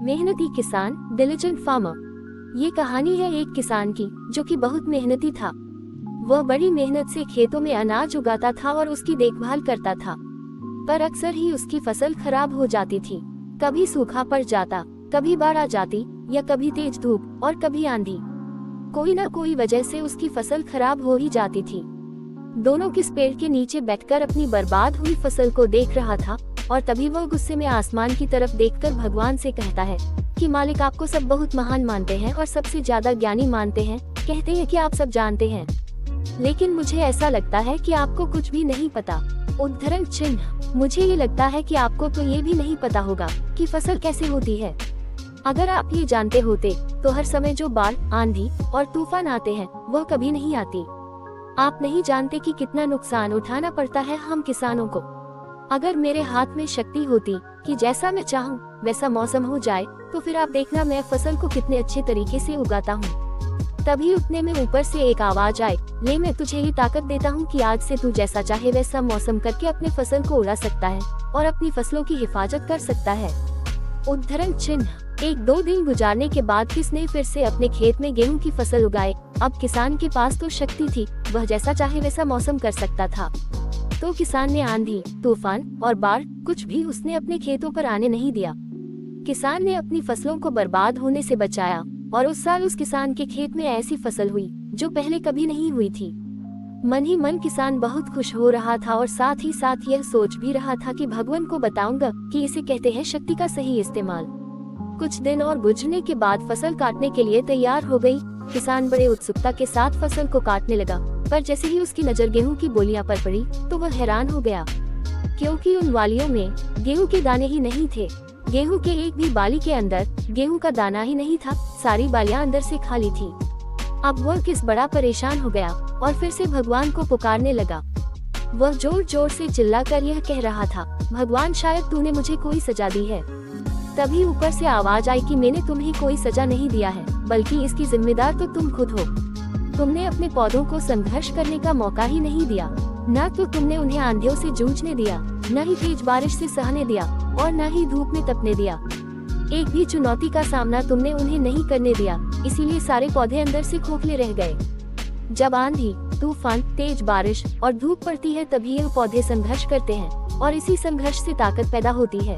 मेहनती किसान, diligent farmer. ये कहानी है एक किसान की जो कि बहुत मेहनती था। वह बड़ी मेहनत से खेतों में अनाज उगाता था और उसकी देखभाल करता था, पर अक्सर ही उसकी फसल खराब हो जाती थी। कभी सूखा पड़ जाता, कभी बाढ़ आ जाती, या कभी तेज धूप और कभी आंधी। कोई न कोई वजह से उसकी फसल खराब हो ही जाती थी। दोनों किस पेड़ के नीचे बैठकर अपनी बर्बाद हुई फसल को देख रहा था, और तभी वह गुस्से में आसमान की तरफ देखकर भगवान से कहता है कि मालिक, आपको सब बहुत महान मानते हैं और सबसे ज्यादा ज्ञानी मानते हैं। कहते हैं कि आप सब जानते हैं, लेकिन मुझे ऐसा लगता है कि आपको कुछ भी नहीं पता। उद्धरण चिन्ह। मुझे ये लगता है कि आपको तो ये भी नहीं पता होगा कि फसल कैसे होती है। अगर आप ये जानते होते तो हर समय जो बाढ़, आंधी और तूफान आते हैं वह कभी नहीं आती। आप नहीं जानते कि कितना नुकसान उठाना पड़ता है हम किसानों को। अगर मेरे हाथ में शक्ति होती कि जैसा मैं चाहूँ वैसा मौसम हो जाए, तो फिर आप देखना मैं फसल को कितने अच्छे तरीके से उगाता हूँ। तभी उतने में ऊपर से एक आवाज आए, ले मैं तुझे ये ताकत देता हूँ कि आज से तू जैसा चाहे वैसा मौसम करके अपने फसल को उड़ा सकता है और अपनी फसलों की हिफाजत कर सकता है। उद्धरण चिन्ह। 1-2 दिन गुजारने के बाद किसने फिर से अपने खेत में गेहूं की फसल उगाए। अब किसान के पास तो शक्ति थी, वह जैसा चाहे वैसा मौसम कर सकता था। तो किसान ने आंधी, तूफान और बाढ़ कुछ भी उसने अपने खेतों पर आने नहीं दिया। किसान ने अपनी फसलों को बर्बाद होने से बचाया, और उस साल उस किसान के खेत में ऐसी फसल हुई जो पहले कभी नहीं हुई थी। मन ही मन किसान बहुत खुश हो रहा था और साथ ही साथ यह सोच भी रहा था कि भगवान को बताऊंगा कि इसे कहते हैं शक्ति का सही इस्तेमाल। कुछ दिन और गुजरने के बाद फसल काटने के लिए तैयार हो गई। किसान बड़े उत्सुकता के साथ फसल को काटने लगा, पर जैसे ही उसकी नजर गेहूं की बोलियां पर पड़ी तो वह हैरान हो गया, क्योंकि उन वालियों में गेहूं के दाने ही नहीं थे। गेहूं के एक भी बाली के अंदर गेहूं का दाना ही नहीं था, सारी बालियां अंदर से खाली थी। अब वह किस बड़ा परेशान हो गया और फिर से भगवान को पुकारने लगा। वह जोर जोर से चिल्लाकर यह कह रहा था, भगवान, शायद तूने मुझे कोई सजा दी है। तभी ऊपर से आवाज आई कि मैंने तुम्हें कोई सजा नहीं दिया है, बल्कि इसकी जिम्मेदार तो तुम खुद हो। तुमने अपने पौधों को संघर्ष करने का मौका ही नहीं दिया। न तो तुमने उन्हें आंधियों से जूझने दिया, न ही तेज बारिश से सहने दिया, और न ही धूप में तपने दिया। एक भी चुनौती का सामना तुमने उन्हें नहीं करने दिया, इसीलिए सारे पौधे अंदर से खोखले रह गए। जब आंधी, तूफान, तेज बारिश और धूप पड़ती है तभी ये पौधे संघर्ष करते हैं, और इसी संघर्ष से ताकत पैदा होती है,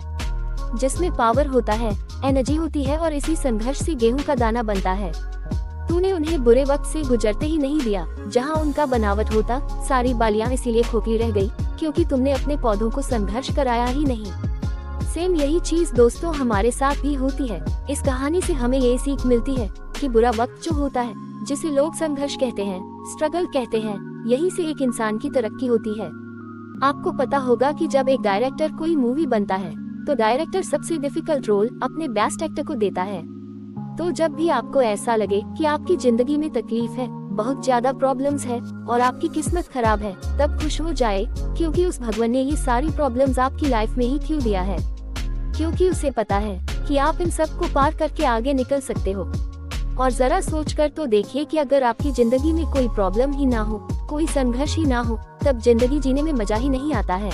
जिसमें पावर होता है, एनर्जी होती है, और इसी संघर्ष से गेहूं का दाना बनता है। तूने उन्हें बुरे वक्त से गुजरते ही नहीं दिया जहां उनका बनावट होता। सारी बालियां इसीलिए खोखली रह गई क्योंकि तुमने अपने पौधों को संघर्ष कराया ही नहीं। सेम यही चीज दोस्तों हमारे साथ भी होती है। इस कहानी से हमें ये सीख मिलती है कि बुरा वक्त जो होता है, जिसे लोग संघर्ष कहते हैं, स्ट्रगल कहते हैं, यही से एक इंसान की तरक्की होती है। आपको पता होगा कि जब एक डायरेक्टर कोई मूवी बनता है तो डायरेक्टर सबसे डिफिकल्ट रोल अपने बेस्ट एक्टर को देता है। तो जब भी आपको ऐसा लगे कि आपकी जिंदगी में तकलीफ है, बहुत ज्यादा प्रॉब्लम्स है और आपकी किस्मत खराब है, तब खुश हो जाए, क्योंकि उस भगवान ने ये सारी प्रॉब्लम्स आपकी लाइफ में ही क्यों दिया है। क्योंकि उसे पता है कि आप इन सब को पार करके आगे निकल सकते हो। और जरा सोचकर तो देखिए कि अगर आपकी जिंदगी में कोई प्रॉब्लम ही ना हो, कोई संघर्ष ही ना हो, तब जिंदगी जीने में मजा ही नहीं आता है।